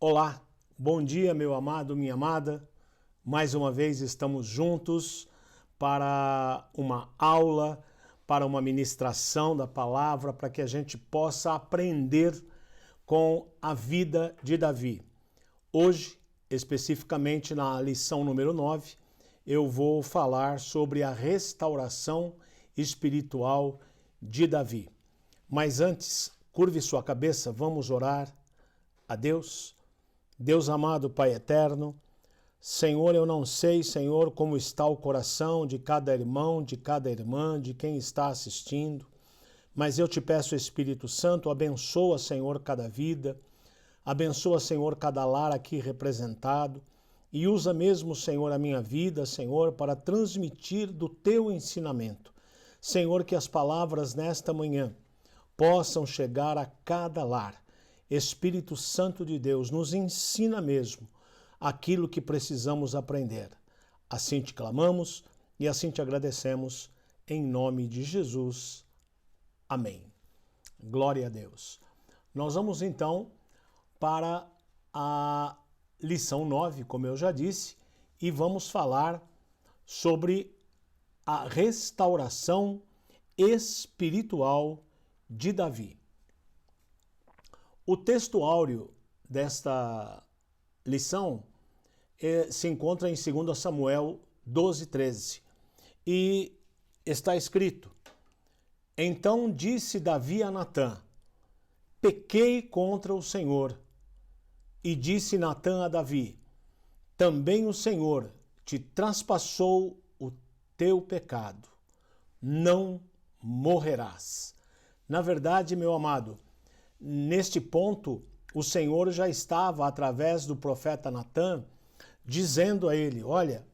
Olá, bom dia, meu amado, minha amada. Mais uma vez estamos juntos para uma aula, para uma ministração da palavra, para que a gente possa aprender com a vida de Davi. Hoje, especificamente na lição número 9, eu vou falar sobre a restauração espiritual de Davi. Mas antes, curve sua cabeça, vamos orar a Deus. Deus amado, Pai eterno, Senhor, eu não sei, Senhor, como está o coração de cada irmão, de cada irmã, de quem está assistindo, mas eu te peço, Espírito Santo, abençoa, Senhor, cada vida, abençoa, Senhor, cada lar aqui representado e usa mesmo, Senhor, a minha vida, Senhor, para transmitir do teu ensinamento. Senhor, que as palavras nesta manhã possam chegar a cada lar. Espírito Santo de Deus, nos ensina mesmo aquilo que precisamos aprender. Assim te clamamos e assim te agradecemos, em nome de Jesus. Amém. Glória a Deus. Nós vamos então para a lição 9, como eu já disse, e vamos falar sobre a restauração espiritual de Davi. O texto áureo desta lição se encontra em 2 Samuel 12:13 e está escrito: Então disse Davi a Natã: Pequei contra o Senhor. E disse Natã a Davi: Também o Senhor te traspassou o teu pecado. Não morrerás. Na verdade, meu amado, neste ponto, o Senhor já estava, através do profeta Natã, dizendo a ele: olha,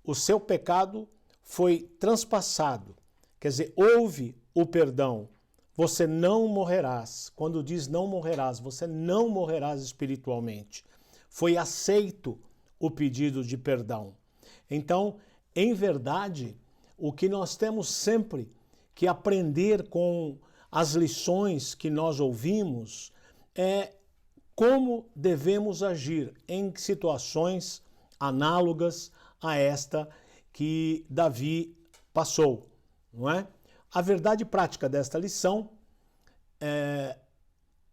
o seu pecado foi transpassado, quer dizer, houve o perdão, você não morrerás. Quando diz não morrerás, você não morrerás espiritualmente. Foi aceito o pedido de perdão. Então, em verdade, o que nós temos sempre que aprender com as lições que nós ouvimos é como devemos agir em situações análogas a esta que Davi passou, não é? A verdade prática desta lição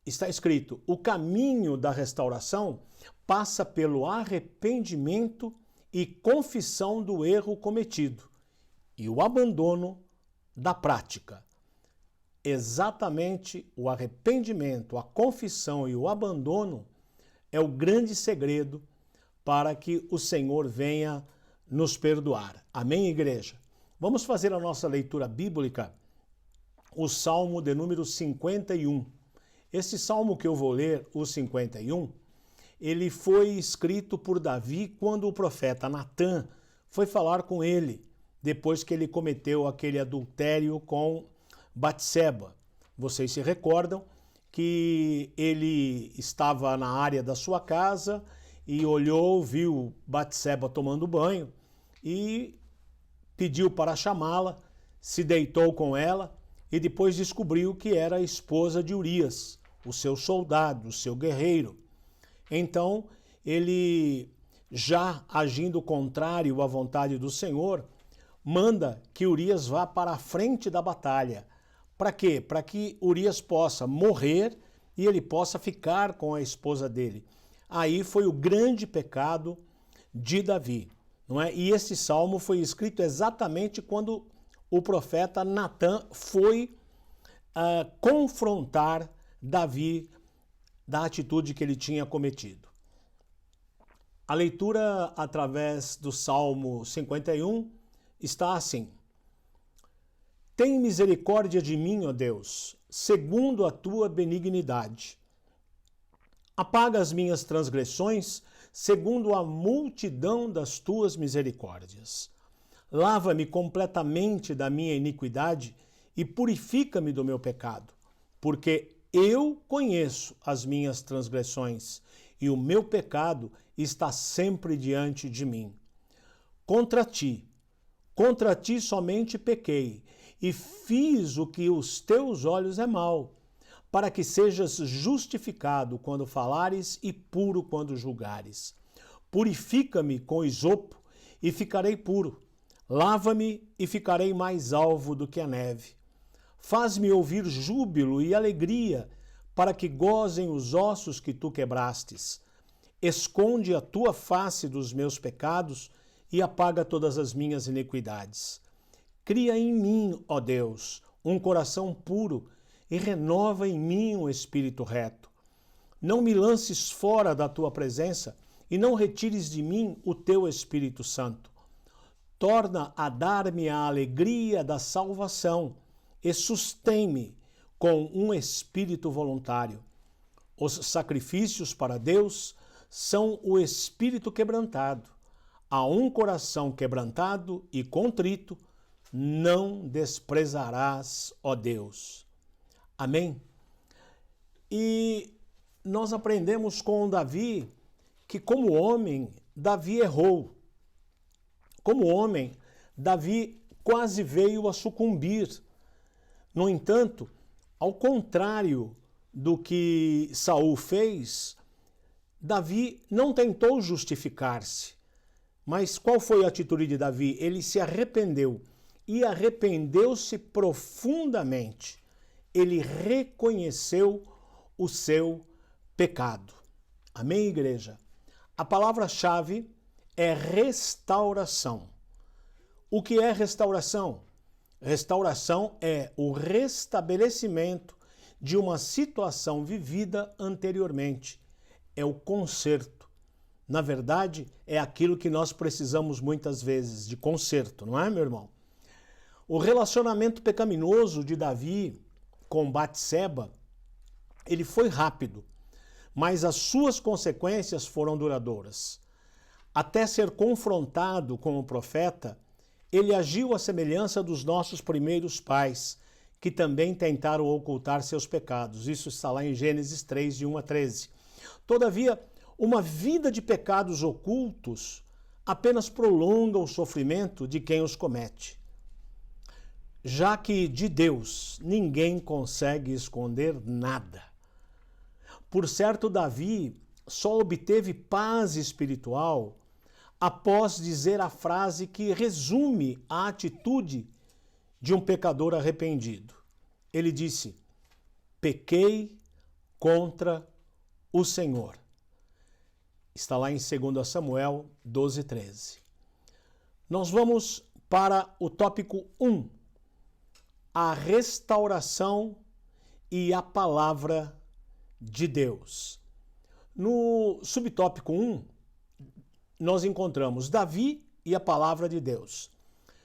está escrito: o caminho da restauração passa pelo arrependimento e confissão do erro cometido e o abandono da prática. Exatamente o arrependimento, a confissão e o abandono é o grande segredo para que o Senhor venha nos perdoar. Amém, igreja? Vamos fazer a nossa leitura bíblica, o Salmo de número 51. Esse salmo que eu vou ler, o 51, ele foi escrito por Davi quando o profeta Natã foi falar com ele, depois que ele cometeu aquele adultério com Batseba. Vocês se recordam que ele estava na área da sua casa e olhou, viu Batseba tomando banho e pediu para chamá-la, se deitou com ela e depois descobriu que era a esposa de Urias, o seu soldado, o seu guerreiro. Então, ele, já agindo contrário à vontade do Senhor, manda que Urias vá para a frente da batalha. Para quê? Para que Urias possa morrer e ele possa ficar com a esposa dele. Aí foi o grande pecado de Davi, não é? E esse salmo foi escrito exatamente quando o profeta Natã foi confrontar Davi da atitude que ele tinha cometido. A leitura através do Salmo 51 está assim: Tem misericórdia de mim, ó Deus, segundo a tua benignidade. Apaga as minhas transgressões, segundo a multidão das tuas misericórdias. Lava-me completamente da minha iniquidade e purifica-me do meu pecado, porque eu conheço as minhas transgressões e o meu pecado está sempre diante de mim. Contra ti somente pequei e fiz o que os teus olhos é mal, para que sejas justificado quando falares e puro quando julgares. Purifica-me com isopo e ficarei puro. Lava-me e ficarei mais alvo do que a neve. Faz-me ouvir júbilo e alegria, para que gozem os ossos que tu quebrastes. Esconde a tua face dos meus pecados e apaga todas as minhas iniquidades. Cria em mim, ó Deus, um coração puro e renova em mim um espírito reto. Não me lances fora da tua presença e não retires de mim o teu Espírito Santo. Torna a dar-me a alegria da salvação e sustém-me com um espírito voluntário. Os sacrifícios para Deus são o espírito quebrantado. A um coração quebrantado e contrito não desprezarás, ó Deus. Amém? E nós aprendemos com Davi que, como homem, Davi errou. Como homem, Davi quase veio a sucumbir. No entanto, ao contrário do que Saul fez, Davi não tentou justificar-se. Mas qual foi a atitude de Davi? Ele se arrependeu e arrependeu-se profundamente. Ele reconheceu o seu pecado. Amém, igreja? A palavra-chave é restauração. O que é restauração? Restauração é o restabelecimento de uma situação vivida anteriormente. É o conserto. Na verdade, é aquilo que nós precisamos muitas vezes, de conserto, não é, meu irmão? O relacionamento pecaminoso de Davi com Batseba, ele foi rápido, mas as suas consequências foram duradouras. Até ser confrontado com o profeta, ele agiu à semelhança dos nossos primeiros pais, que também tentaram ocultar seus pecados. Isso está lá em Gênesis 3, de 1 a 13. Todavia, uma vida de pecados ocultos apenas prolonga o sofrimento de quem os comete. Já que de Deus ninguém consegue esconder nada. Por certo, Davi só obteve paz espiritual após dizer a frase que resume a atitude de um pecador arrependido. Ele disse: pequei contra o Senhor. Está lá em 2 Samuel 12, 13. Nós vamos para o tópico 1, a restauração e a palavra de Deus. No subtópico 1, nós encontramos Davi e a palavra de Deus.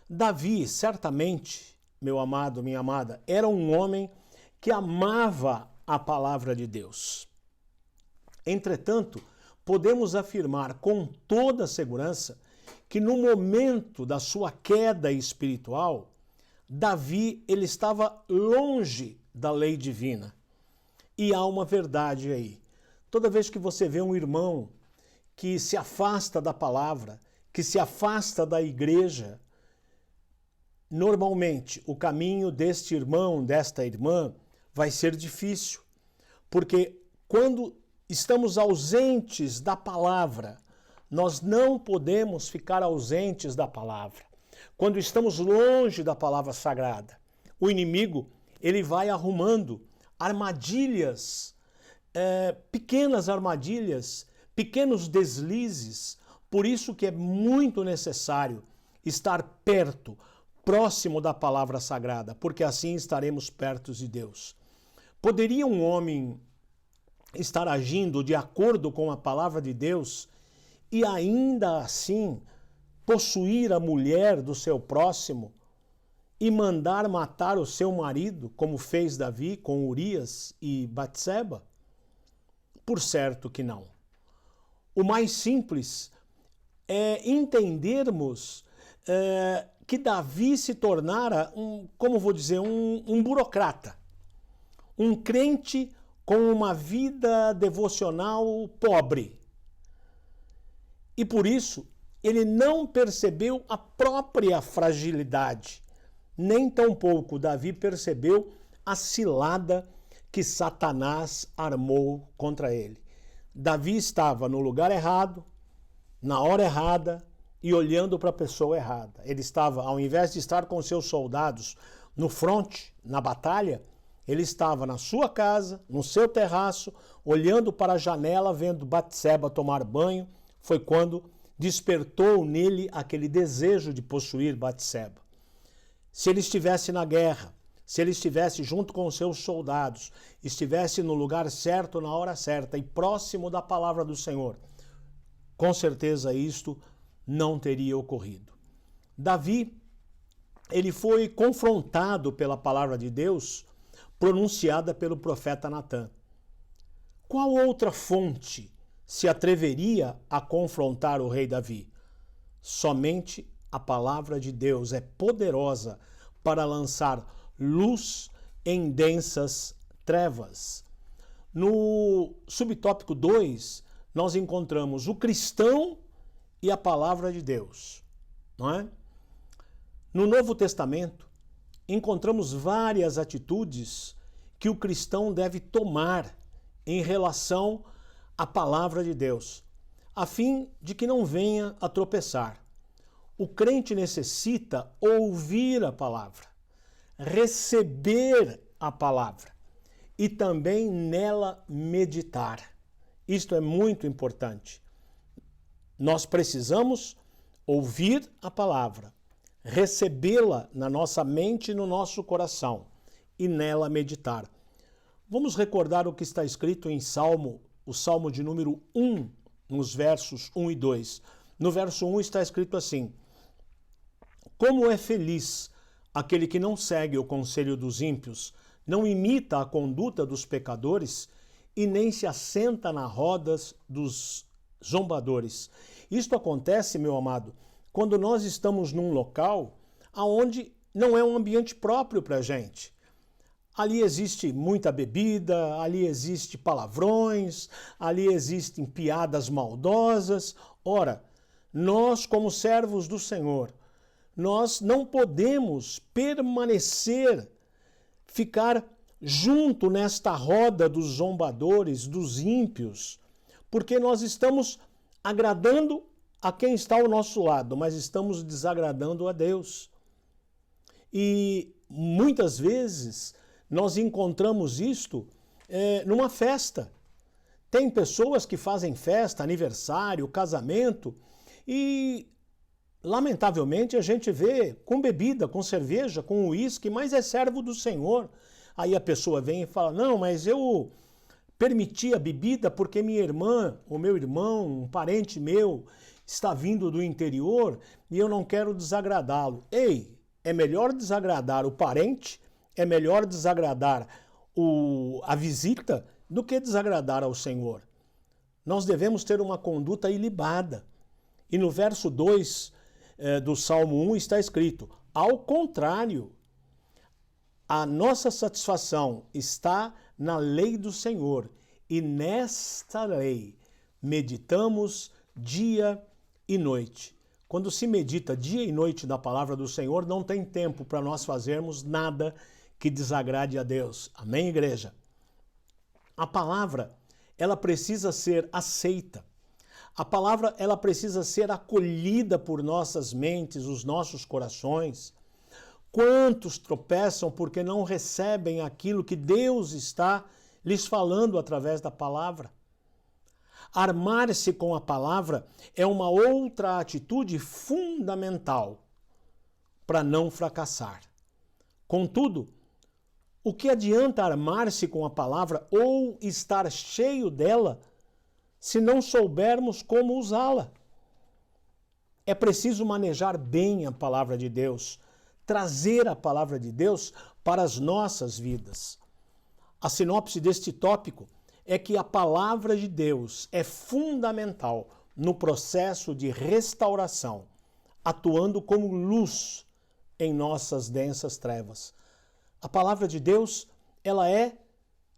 Davi, certamente, meu amado, minha amada, era um homem que amava a palavra de Deus. Entretanto, podemos afirmar com toda segurança que no momento da sua queda espiritual, Davi ele estava longe da lei divina. E há uma verdade aí. Toda vez que você vê um irmão que se afasta da palavra, que se afasta da igreja, normalmente o caminho deste irmão, desta irmã, vai ser difícil. Porque quando estamos ausentes da palavra, nós não podemos ficar ausentes da palavra. Quando estamos longe da palavra sagrada, o inimigo ele vai arrumando armadilhas, pequenas armadilhas, pequenos deslizes. Por isso que é muito necessário estar perto, próximo da palavra sagrada, porque assim estaremos perto de Deus. Poderia um homem estar agindo de acordo com a palavra de Deus e ainda assim possuir a mulher do seu próximo e mandar matar o seu marido, como fez Davi com Urias e Batseba? Por certo que não. O mais simples é entendermos que Davi se tornara um burocrata, um crente com uma vida devocional pobre. E por isso, ele não percebeu a própria fragilidade, nem tampouco Davi percebeu a cilada que Satanás armou contra ele. Davi estava no lugar errado, na hora errada e olhando para a pessoa errada. Ele estava, ao invés de estar com seus soldados no fronte, na batalha, ele estava na sua casa, no seu terraço, olhando para a janela, vendo Batseba tomar banho. Foi quando despertou nele aquele desejo de possuir Batseba. Se ele estivesse na guerra, se ele estivesse junto com os seus soldados, estivesse no lugar certo, na hora certa e próximo da palavra do Senhor, com certeza isto não teria ocorrido. Davi, ele foi confrontado pela palavra de Deus pronunciada pelo profeta Natã. Qual outra fonte se atreveria a confrontar o rei Davi? Somente a palavra de Deus é poderosa para lançar luz em densas trevas. No subtópico 2, nós encontramos o cristão e a palavra de Deus, não é? No Novo Testamento, encontramos várias atitudes que o cristão deve tomar em relação à palavra de Deus, a fim de que não venha a tropeçar. O crente necessita ouvir a palavra, receber a palavra e também nela meditar. Isto é muito importante. Nós precisamos ouvir a palavra, recebê-la na nossa mente e no nosso coração e nela meditar. Vamos recordar o que está escrito em o Salmo de número 1, nos versos 1 e 2. No verso 1 está escrito assim: Como é feliz aquele que não segue o conselho dos ímpios, não imita a conduta dos pecadores e nem se assenta nas rodas dos zombadores. Isto acontece, meu amado, quando nós estamos num local onde não é um ambiente próprio para a gente. Ali existe muita bebida, ali existe palavrões, ali existem piadas maldosas. Ora, nós como servos do Senhor, nós não podemos permanecer, ficar junto nesta roda dos zombadores, dos ímpios, porque nós estamos agradando a quem está ao nosso lado, mas estamos desagradando a Deus. E muitas vezes nós encontramos isto numa festa. Tem pessoas que fazem festa, aniversário, casamento, e lamentavelmente a gente vê com bebida, com cerveja, com uísque, mas é servo do Senhor. Aí a pessoa vem e fala: não, mas eu permiti a bebida porque minha irmã, ou meu irmão, um parente meu, está vindo do interior e eu não quero desagradá-lo. Ei, é melhor desagradar o parente, é melhor desagradar a visita do que desagradar ao Senhor. Nós devemos ter uma conduta ilibada. E no verso 2 do Salmo 1 está escrito: ao contrário, a nossa satisfação está na lei do Senhor, e nesta lei meditamos dia e noite. Quando se medita dia e noite na palavra do Senhor, não tem tempo para nós fazermos nada que desagrade a Deus. Amém, igreja? A palavra, ela precisa ser aceita. A palavra, ela precisa ser acolhida por nossas mentes, os nossos corações. Quantos tropeçam porque não recebem aquilo que Deus está lhes falando através da palavra? Armar-se com a palavra é uma outra atitude fundamental para não fracassar. Contudo, o que adianta armar-se com a palavra ou estar cheio dela se não soubermos como usá-la? É preciso manejar bem a palavra de Deus, trazer a palavra de Deus para as nossas vidas. A sinopse deste tópico é que a palavra de Deus é fundamental no processo de restauração, atuando como luz em nossas densas trevas. A palavra de Deus, ela é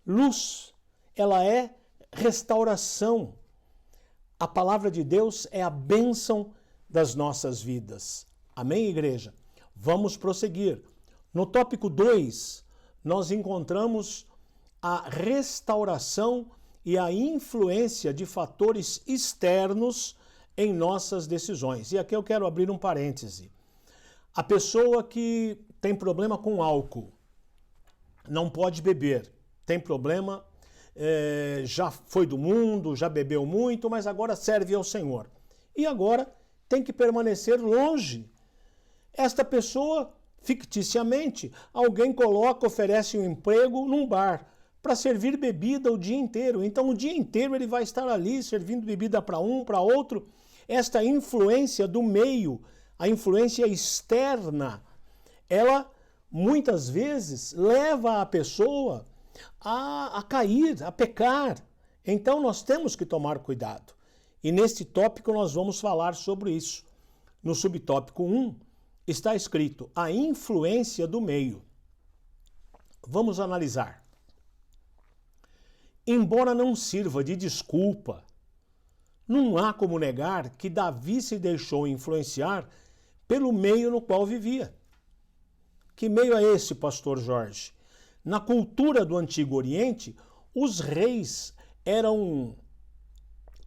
luz, ela é restauração. A palavra de Deus é a bênção das nossas vidas. Amém, igreja? Vamos prosseguir. No tópico 2, nós encontramos a restauração e a influência de fatores externos em nossas decisões. E aqui eu quero abrir um parêntese. A pessoa que tem problema com álcool, não pode beber, tem problema, já foi do mundo, já bebeu muito, mas agora serve ao Senhor. E agora tem que permanecer longe. Esta pessoa, ficticiamente, alguém oferece um emprego num bar para servir bebida o dia inteiro. Então, o dia inteiro ele vai estar ali servindo bebida para um, para outro. Esta influência do meio, a influência externa, ela muitas vezes leva a pessoa a cair, a pecar. Então, nós temos que tomar cuidado. E neste tópico nós vamos falar sobre isso. No subtópico 1 está escrito a influência do meio. Vamos analisar. Embora não sirva de desculpa, não há como negar que Davi se deixou influenciar pelo meio no qual vivia. Que meio é esse, pastor Jorge? Na cultura do Antigo Oriente, os reis eram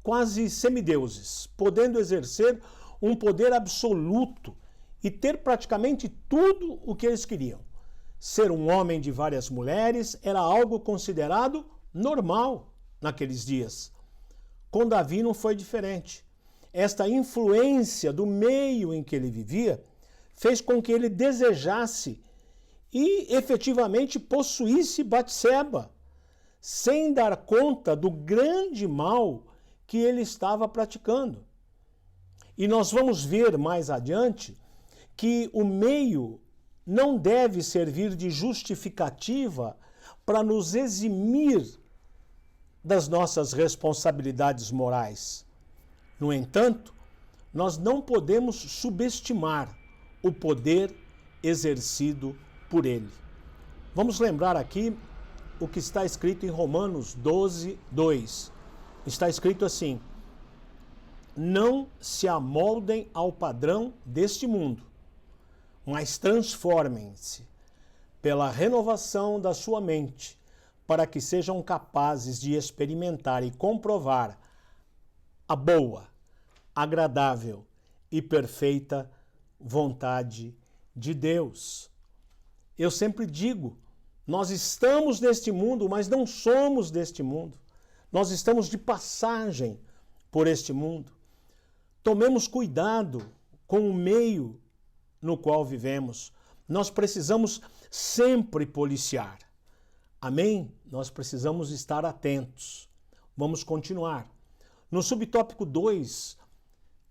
quase semideuses, podendo exercer um poder absoluto e ter praticamente tudo o que eles queriam. Ser um homem de várias mulheres era algo considerado normal naqueles dias. Com Davi não foi diferente. Esta influência do meio em que ele vivia fez com que ele desejasse e efetivamente possuísse Batseba, sem dar conta do grande mal que ele estava praticando. E nós vamos ver mais adiante que o meio não deve servir de justificativa para nos eximir das nossas responsabilidades morais. No entanto, nós não podemos subestimar o poder exercido por ele. Vamos lembrar aqui o que está escrito em Romanos 12, 2. Está escrito assim: não se amoldem ao padrão deste mundo, mas transformem-se pela renovação da sua mente, para que sejam capazes de experimentar e comprovar a boa, agradável e perfeita vontade de Deus. Eu sempre digo, nós estamos neste mundo, mas não somos deste mundo. Nós estamos de passagem por este mundo. Tomemos cuidado com o meio no qual vivemos. Nós precisamos sempre policiar. Amém? Nós precisamos estar atentos. Vamos continuar. No subtópico 2,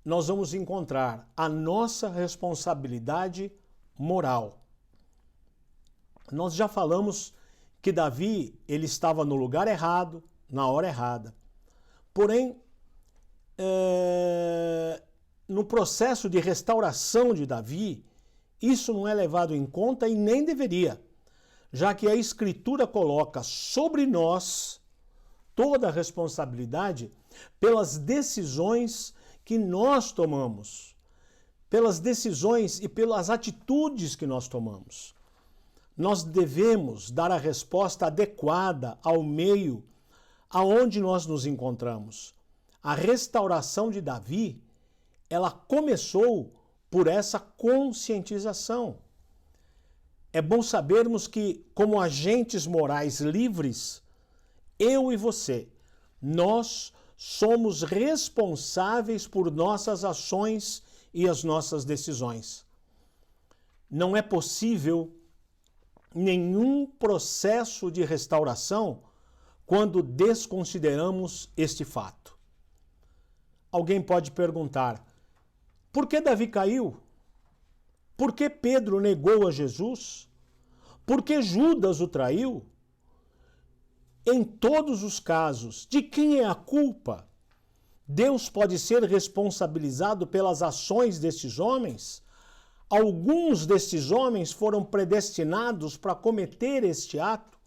nós vamos encontrar a nossa responsabilidade moral. Nós já falamos que Davi, ele estava no lugar errado, na hora errada. Porém, no processo de restauração de Davi, isso não é levado em conta e nem deveria, já que a Escritura coloca sobre nós toda a responsabilidade pelas decisões que nós tomamos, pelas decisões e pelas atitudes que nós tomamos. Nós devemos dar a resposta adequada ao meio aonde nós nos encontramos. A restauração de Davi, ela começou por essa conscientização. É bom sabermos que, como agentes morais livres, eu e você, nós somos responsáveis por nossas ações e as nossas decisões. Não é possível nenhum processo de restauração quando desconsideramos este fato. Alguém pode perguntar: por que Davi caiu? Por que Pedro negou a Jesus? Por que Judas o traiu? Em todos os casos, de quem é a culpa? Deus pode ser responsabilizado pelas ações destes homens? Alguns destes homens foram predestinados para cometer este ato?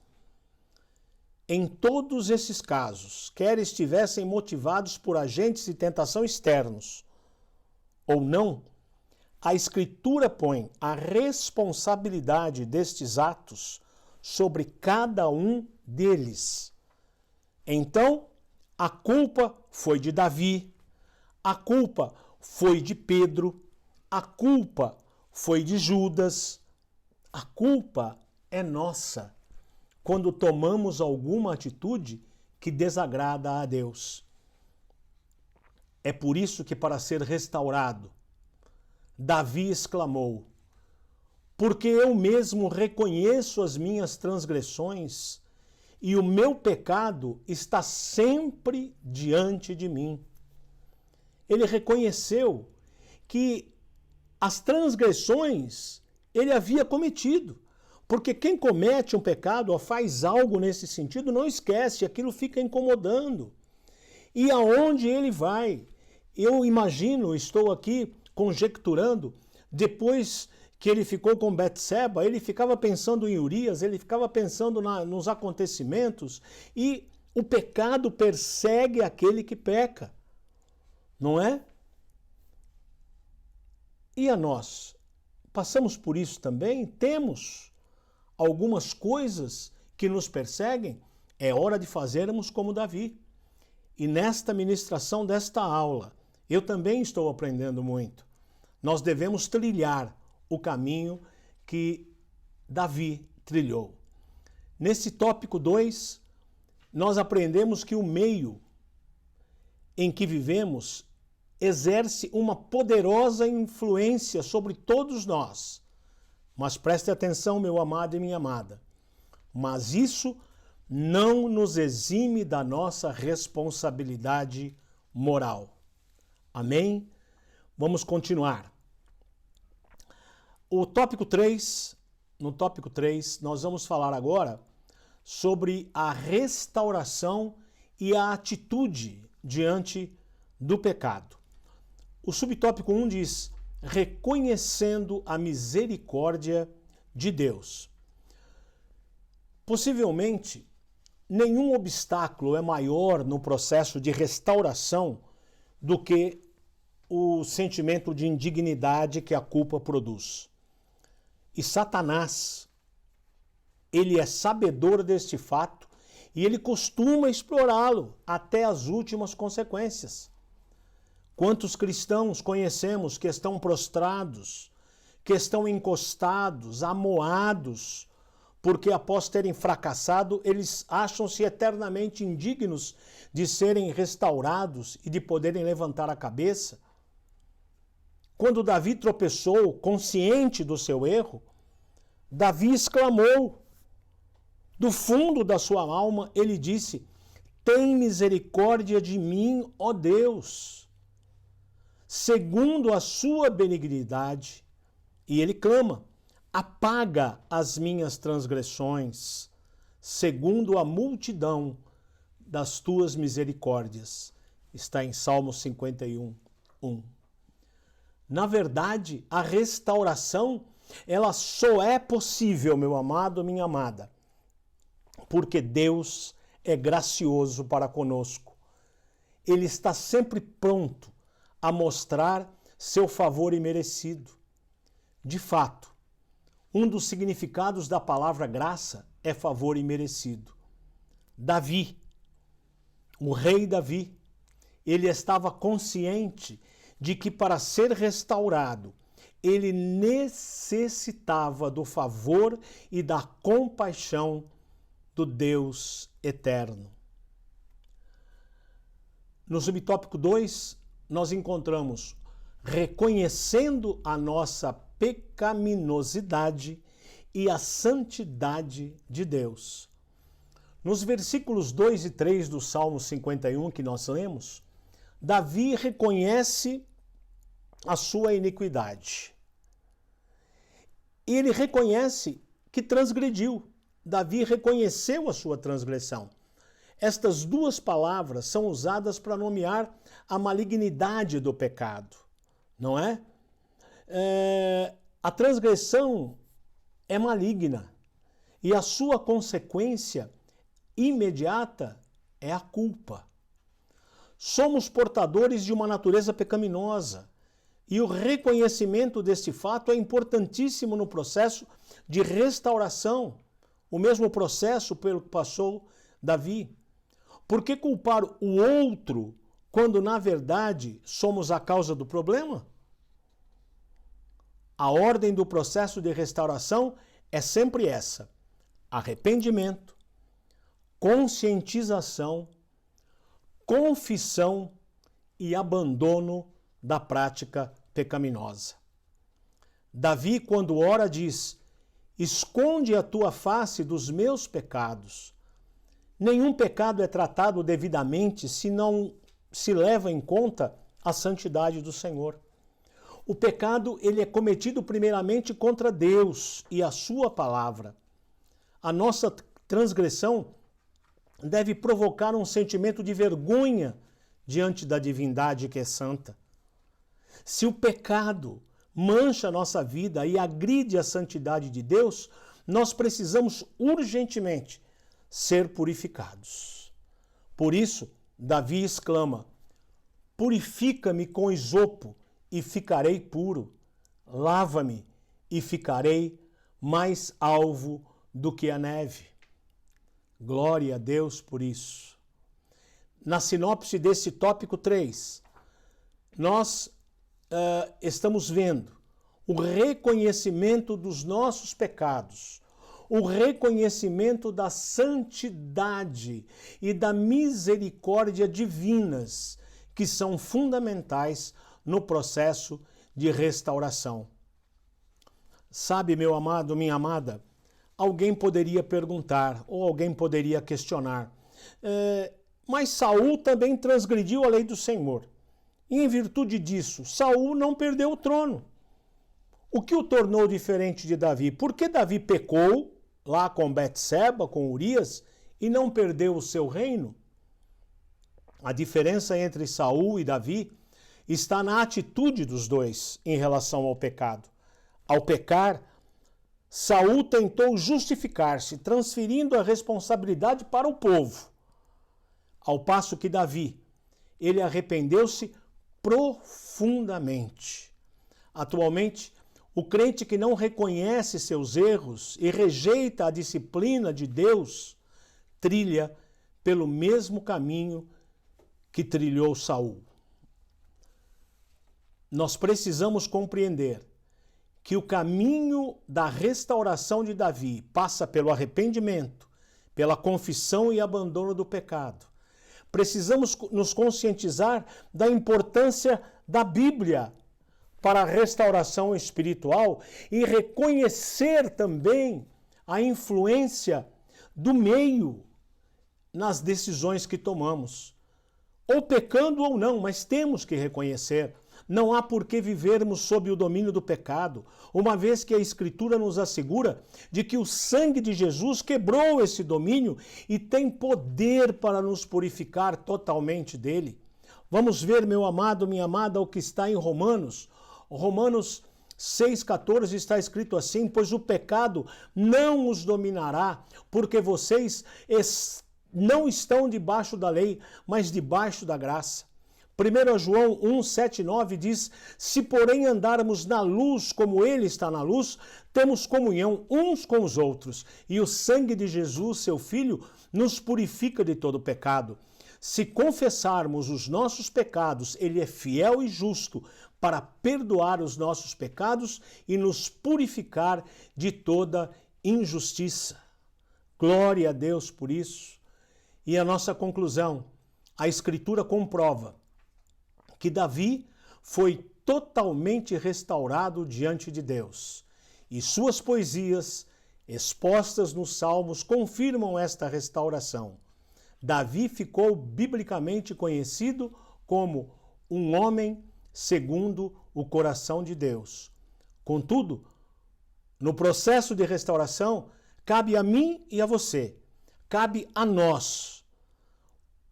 Em todos esses casos, quer estivessem motivados por agentes de tentação externos ou não, a Escritura põe a responsabilidade destes atos sobre cada um deles. Então, a culpa foi de Davi, a culpa foi de Pedro, a culpa foi de Judas, a culpa é nossa quando tomamos alguma atitude que desagrada a Deus. É por isso que, para ser restaurado, Davi exclamou: porque eu mesmo reconheço as minhas transgressões e o meu pecado está sempre diante de mim. Ele reconheceu que as transgressões ele havia cometido. Porque quem comete um pecado ou faz algo nesse sentido não esquece, aquilo fica incomodando. E aonde ele vai? Eu imagino, estou aqui conjecturando, depois que ele ficou com Betseba, ele ficava pensando em Urias, ele ficava pensando nos acontecimentos, e o pecado persegue aquele que peca, não é? E a nós? Passamos por isso também? Temos algumas coisas que nos perseguem? É hora de fazermos como Davi. E nesta ministração desta aula, eu também estou aprendendo muito. Nós devemos trilhar o caminho que Davi trilhou. Nesse tópico 2, nós aprendemos que o meio em que vivemos exerce uma poderosa influência sobre todos nós. Mas preste atenção, meu amado e minha amada. Mas isso não nos exime da nossa responsabilidade moral. Amém? Vamos continuar. No tópico 3, nós vamos falar agora sobre a restauração e a atitude diante do pecado. O subtópico 1 diz: reconhecendo a misericórdia de Deus. Possivelmente, nenhum obstáculo é maior no processo de restauração do que o sentimento de indignidade que a culpa produz. E Satanás, ele é sabedor deste fato e ele costuma explorá-lo até as últimas consequências. Quantos cristãos conhecemos que estão prostrados, que estão encostados, amoados, porque após terem fracassado, eles acham-se eternamente indignos de serem restaurados e de poderem levantar a cabeça? Quando Davi tropeçou, consciente do seu erro, Davi exclamou. Do fundo da sua alma, ele disse: tem misericórdia de mim, ó Deus, segundo a sua benignidade. E ele clama: apaga as minhas transgressões, segundo a multidão das tuas misericórdias. Está em Salmo 51, 1. Na verdade, a restauração, ela só é possível, meu amado, minha amada, porque Deus é gracioso para conosco. Ele está sempre pronto a mostrar seu favor imerecido. De fato, um dos significados da palavra graça é favor imerecido. Davi, o rei Davi, ele estava consciente de que para ser restaurado, ele necessitava do favor e da compaixão do Deus eterno. No subtópico 2, nós encontramos reconhecendo a nossa pecaminosidade e a santidade de Deus. Nos versículos 2 e 3 do Salmo 51 que nós lemos, Davi reconhece a sua iniquidade. Ele reconhece que transgrediu. Davi reconheceu a sua transgressão. Estas duas palavras são usadas para nomear a malignidade do pecado, não é? A transgressão é maligna e a sua consequência imediata é a culpa. Somos portadores de uma natureza pecaminosa e o reconhecimento deste fato é importantíssimo no processo de restauração, o mesmo processo pelo que passou Davi. Por que culpar o outro quando, na verdade, somos a causa do problema? A ordem do processo de restauração é sempre essa: arrependimento, conscientização, confissão e abandono da prática pecaminosa. Davi, quando ora, diz: esconde a tua face dos meus pecados. Nenhum pecado é tratado devidamente se não se leva em conta a santidade do Senhor. O pecado, ele é cometido primeiramente contra Deus e a sua palavra. A nossa transgressão deve provocar um sentimento de vergonha diante da divindade que é santa. Se o pecado mancha a nossa vida e agride a santidade de Deus, nós precisamos urgentemente ser purificados. Por isso, Davi exclama: purifica-me com isopo e ficarei puro. Lava-me e ficarei mais alvo do que a neve. Glória a Deus por isso. Na sinopse desse tópico 3, nós estamos vendo o reconhecimento dos nossos pecados, o reconhecimento da santidade e da misericórdia divinas, que são fundamentais no processo de restauração. Sabe, meu amado, minha amada, alguém poderia perguntar, ou alguém poderia questionar, mas Saul também transgrediu a lei do Senhor. E em virtude disso, Saul não perdeu o trono. O que o tornou diferente de Davi? Por que Davi pecou lá com Betseba, com Urias, e não perdeu o seu reino? A diferença entre Saul e Davi está na atitude dos dois em relação ao pecado. Ao pecar, Saul tentou justificar-se, transferindo a responsabilidade para o povo. Ao passo que Davi, ele arrependeu-se profundamente. Atualmente, o crente que não reconhece seus erros e rejeita a disciplina de Deus, trilha pelo mesmo caminho que trilhou Saul. Nós precisamos compreender que o caminho da restauração de Davi passa pelo arrependimento, pela confissão e abandono do pecado. Precisamos nos conscientizar da importância da Bíblia para a restauração espiritual e reconhecer também a influência do meio nas decisões que tomamos. Ou pecando ou não, mas temos que reconhecer. Não há por que vivermos sob o domínio do pecado, uma vez que a Escritura nos assegura de que o sangue de Jesus quebrou esse domínio e tem poder para nos purificar totalmente dele. Vamos ver, meu amado, minha amada, o que está em Romanos. Romanos 6,14 está escrito assim: pois o pecado não os dominará, porque vocês não estão debaixo da lei, mas debaixo da graça. 1 João 1, 7, 9 diz: se porém andarmos na luz como ele está na luz, temos comunhão uns com os outros, e o sangue de Jesus, seu Filho, nos purifica de todo pecado. Se confessarmos os nossos pecados, ele é fiel e justo para perdoar os nossos pecados e nos purificar de toda injustiça. Glória a Deus por isso. E a nossa conclusão: a Escritura comprova que Davi foi totalmente restaurado diante de Deus. E suas poesias, expostas nos Salmos, confirmam esta restauração. Davi ficou biblicamente conhecido como um homem segundo o coração de Deus. Contudo, no processo de restauração, cabe a mim e a você, cabe a nós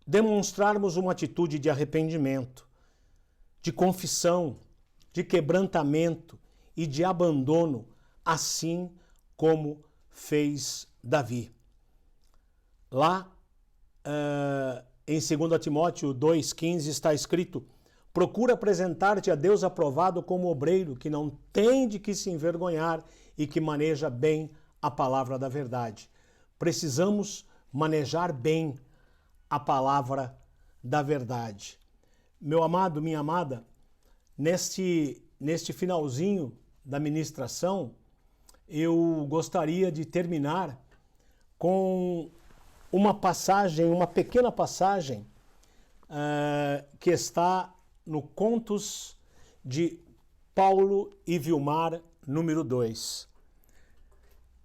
demonstrarmos uma atitude de arrependimento, de confissão, de quebrantamento e de abandono, assim como fez Davi. Lá em 2 Timóteo 2,15 está escrito: procura apresentar-te a Deus aprovado como obreiro, que não tem de que se envergonhar e que maneja bem a palavra da verdade. precisamos manejar bem a palavra da verdade. Meu amado, minha amada, neste finalzinho da ministração, eu gostaria de terminar com uma passagem, uma pequena passagem que está no Contos de Paulo e Vilmar, número 2.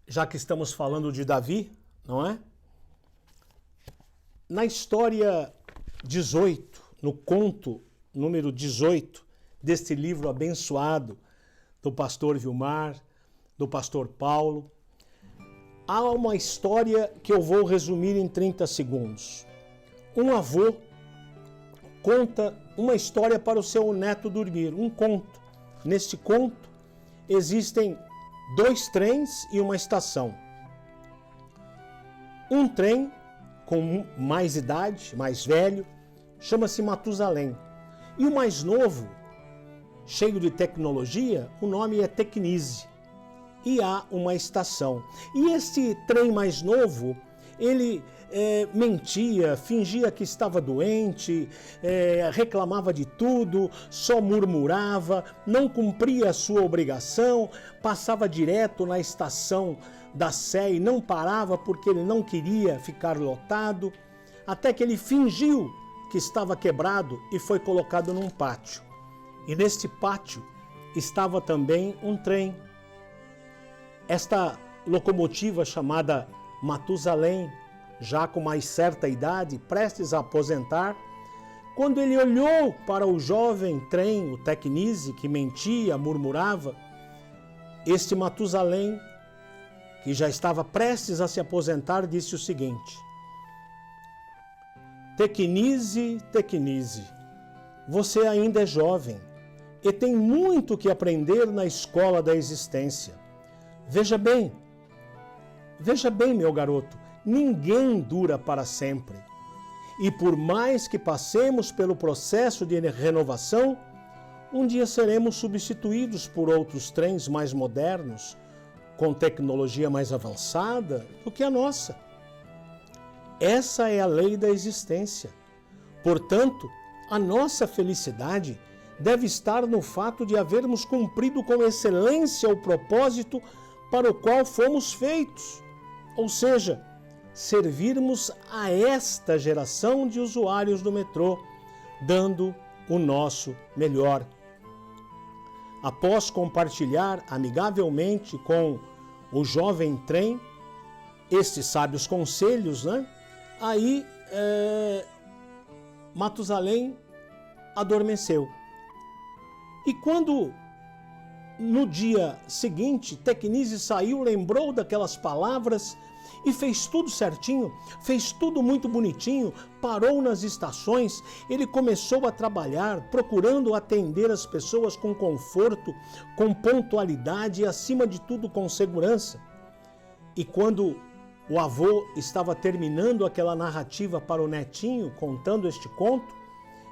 Já que estamos falando de Davi, não é? Na história 18, no conto número 18 deste livro abençoado do pastor Vilmar, do pastor Paulo, há uma história que eu vou resumir em 30 segundos. Um avô conta uma história para o seu neto dormir, um conto. Neste conto existem 2 trens e uma estação. Um trem com mais idade, mais velho, chama-se Matusalém. E o mais novo, cheio de tecnologia, o nome é Tecnise. E há uma estação. E este trem mais novo, ele mentia, fingia que estava doente, reclamava de tudo, só murmurava, não cumpria a sua obrigação, passava direto na estação da Sé e não parava porque ele não queria ficar lotado, até que ele fingiu que estava quebrado e foi colocado num pátio. E neste pátio estava também um trem. Esta locomotiva chamada Matusalém, já com mais certa idade, prestes a aposentar, quando ele olhou para o jovem trem, o Tecnise, que mentia, murmurava, este Matusalém, que já estava prestes a se aposentar, disse o seguinte: Tecnise, Tecnise, você ainda é jovem e tem muito que aprender na escola da existência. Veja bem, meu garoto, ninguém dura para sempre. E por mais que passemos pelo processo de renovação, um dia seremos substituídos por outros trens mais modernos, com tecnologia mais avançada do que a nossa. Essa é a lei da existência. Portanto, a nossa felicidade deve estar no fato de havermos cumprido com excelência o propósito para o qual fomos feitos, ou seja, servirmos a esta geração de usuários do metrô, dando o nosso melhor. Após compartilhar amigavelmente com o jovem trem estes sábios conselhos, né? Aí Matusalém adormeceu. E quando no dia seguinte Tecnise saiu, lembrou daquelas palavras e fez tudo certinho, fez tudo muito bonitinho, parou nas estações, ele começou a trabalhar, procurando atender as pessoas com conforto, com pontualidade e, acima de tudo, com segurança. E quando o avô estava terminando aquela narrativa para o netinho, contando este conto,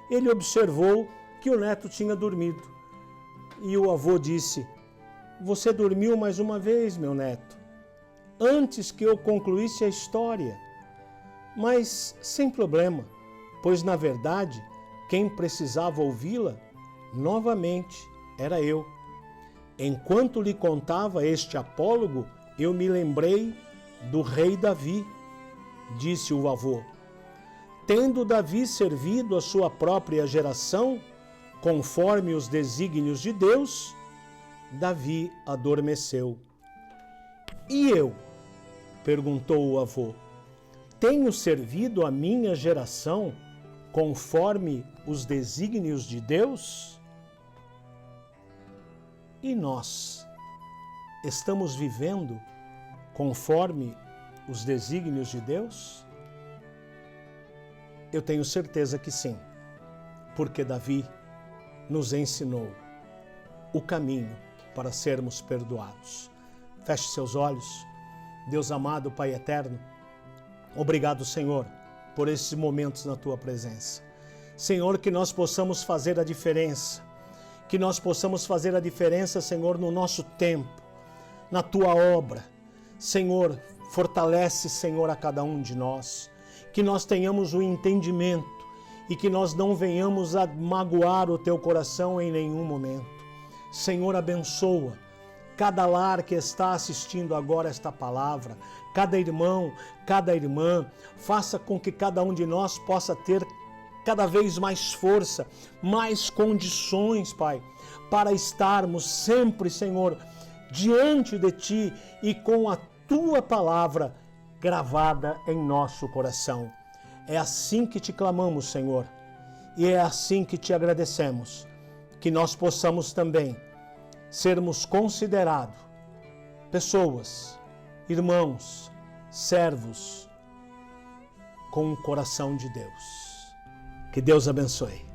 ele observou que o neto tinha dormido. E o avô disse: Você dormiu mais uma vez, meu neto, antes que eu concluísse a história. Mas sem problema, pois na verdade, quem precisava ouvi-la, novamente, era eu. Enquanto lhe contava este apólogo, eu me lembrei do rei Davi, disse o avô. Tendo Davi servido a sua própria geração, conforme os desígnios de Deus, Davi adormeceu. E eu? Perguntou o avô. Tenho servido a minha geração conforme os desígnios de Deus? E nós estamos vivendo conforme os desígnios de Deus? Eu tenho certeza que sim, porque Davi nos ensinou o caminho para sermos perdoados. Feche seus olhos. Deus amado, Pai eterno, obrigado, Senhor, por esses momentos na Tua presença. Senhor, que nós possamos fazer a diferença, que nós possamos fazer a diferença, Senhor, no nosso tempo, na Tua obra. Senhor, Fortalece, Senhor, a cada um de nós. Que nós tenhamos o entendimento e que nós não venhamos a magoar o teu coração em nenhum momento. Senhor, abençoa cada lar que está assistindo agora esta palavra, cada irmão, cada irmã. Faça com que cada um de nós possa ter cada vez mais força, mais condições, Pai, para estarmos sempre, Senhor, diante de Ti e com a Tua palavra gravada em nosso coração. É assim que te clamamos, Senhor, e é assim que te agradecemos, que nós possamos também sermos considerados pessoas, irmãos, servos com o coração de Deus. Que Deus abençoe.